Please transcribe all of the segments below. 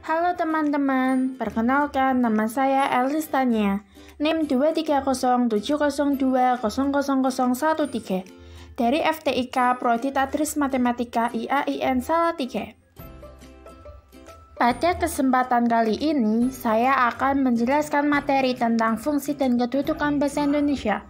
Halo teman-teman, perkenalkan nama saya Elistania, NIM 23070200013 dari FTIK Prodi Tadris Matematika IAIN Salatiga. Pada kesempatan kali ini, saya akan menjelaskan materi tentang fungsi dan kedudukan bahasa Indonesia.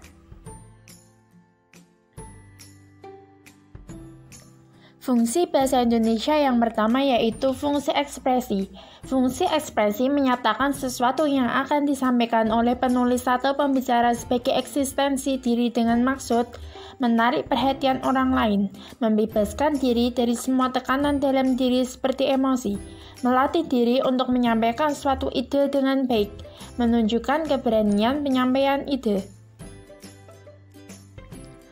Fungsi bahasa Indonesia yang pertama yaitu fungsi ekspresi. Fungsi ekspresi menyatakan sesuatu yang akan disampaikan oleh penulis atau pembicara sebagai eksistensi diri dengan maksud menarik perhatian orang lain, membebaskan diri dari semua tekanan dalam diri seperti emosi, melatih diri untuk menyampaikan suatu ide dengan baik, menunjukkan keberanian penyampaian ide.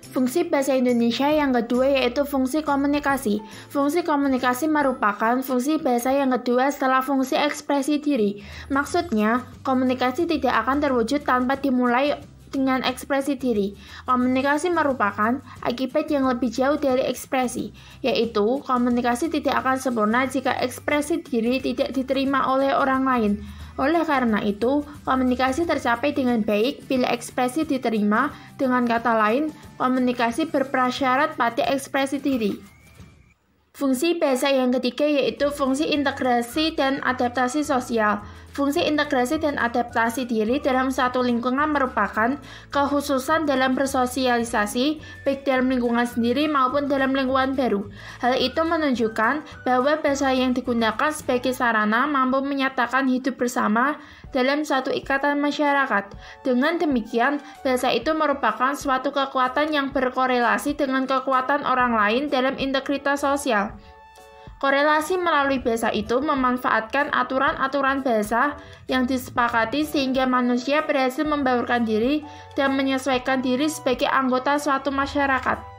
Fungsi bahasa Indonesia yang kedua yaitu fungsi komunikasi. Fungsi komunikasi merupakan fungsi bahasa yang kedua setelah fungsi ekspresi diri. Maksudnya, komunikasi tidak akan terwujud tanpa dimulai dengan ekspresi diri. Komunikasi merupakan akibat yang lebih jauh dari ekspresi, yaitu komunikasi tidak akan sempurna jika ekspresi diri tidak diterima oleh orang lain. Oleh karena itu, komunikasi tercapai dengan baik bila ekspresi diterima. Dengan kata lain, komunikasi berprasyarat pada ekspresi diri. Fungsi bahasa yang ketiga yaitu fungsi integrasi dan adaptasi sosial. Fungsi integrasi dan adaptasi diri dalam satu lingkungan merupakan kekhususan dalam bersosialisasi, baik dalam lingkungan sendiri maupun dalam lingkungan baru. Hal itu menunjukkan bahwa bahasa yang digunakan sebagai sarana mampu menyatakan hidup bersama dalam suatu ikatan masyarakat. Dengan demikian, bahasa itu merupakan suatu kekuatan yang berkorelasi dengan kekuatan orang lain dalam integritas sosial. Korelasi melalui bahasa itu memanfaatkan aturan-aturan bahasa yang disepakati sehingga manusia berhasil membaurkan diri dan menyesuaikan diri sebagai anggota suatu masyarakat.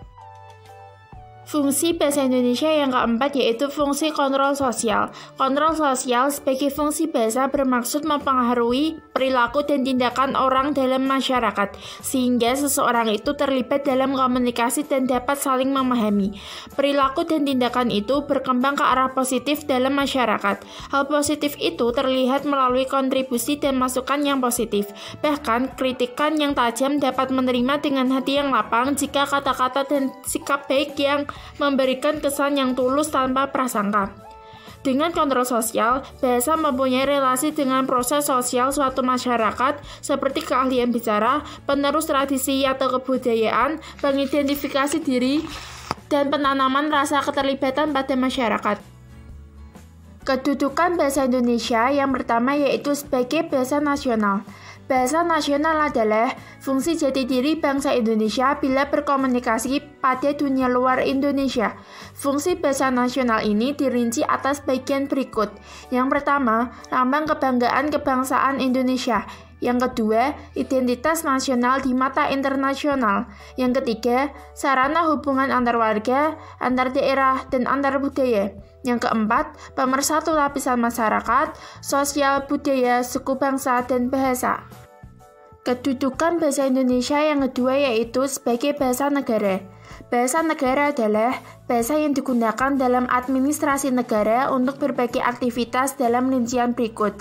Fungsi bahasa Indonesia yang keempat yaitu fungsi kontrol sosial. Kontrol sosial sebagai fungsi bahasa bermaksud mempengaruhi perilaku dan tindakan orang dalam masyarakat, sehingga seseorang itu terlibat dalam komunikasi dan dapat saling memahami. Perilaku dan tindakan itu berkembang ke arah positif dalam masyarakat. Hal positif itu terlihat melalui kontribusi dan masukan yang positif. Bahkan, kritikan yang tajam dapat menerima dengan hati yang lapang jika kata-kata dan sikap baik yang memberikan kesan yang tulus tanpa prasangka. Dengan kontrol sosial, bahasa mempunyai relasi dengan proses sosial suatu masyarakat seperti keahlian bicara, penerus tradisi atau kebudayaan, pengidentifikasi diri, dan penanaman rasa keterlibatan pada masyarakat. Kedudukan bahasa Indonesia yang pertama yaitu sebagai bahasa nasional. Bahasa nasional adalah fungsi jati diri bangsa Indonesia bila berkomunikasi pada dunia luar Indonesia. Fungsi bahasa nasional ini dirinci atas bagian berikut. Yang pertama, lambang kebanggaan kebangsaan Indonesia. Yang kedua, identitas nasional di mata internasional. Yang ketiga, sarana hubungan antar warga, antar daerah, dan antar budaya. Yang keempat, pemersatu lapisan masyarakat, sosial, budaya, suku bangsa, dan bahasa. Kedudukan bahasa Indonesia yang kedua yaitu sebagai bahasa negara. Bahasa negara adalah bahasa yang digunakan dalam administrasi negara untuk berbagai aktivitas dalam rincian berikut.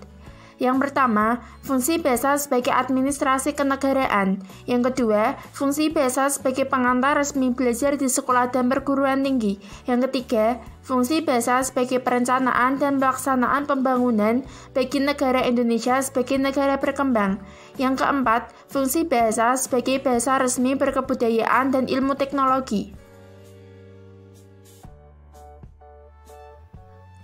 Yang pertama, fungsi bahasa sebagai administrasi kenegaraan. Yang kedua, fungsi bahasa sebagai pengantar resmi belajar di sekolah dan perguruan tinggi. Yang ketiga, fungsi bahasa sebagai perencanaan dan pelaksanaan pembangunan bagi negara Indonesia sebagai negara berkembang. Yang keempat, fungsi bahasa sebagai bahasa resmi berkebudayaan dan ilmu teknologi.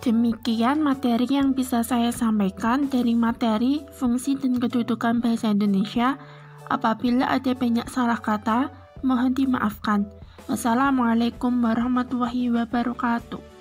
Demikian materi yang bisa saya sampaikan dari materi fungsi dan kedudukan bahasa Indonesia. Apabila ada banyak salah kata, mohon dimaafkan. Wassalamualaikum warahmatullahi wabarakatuh.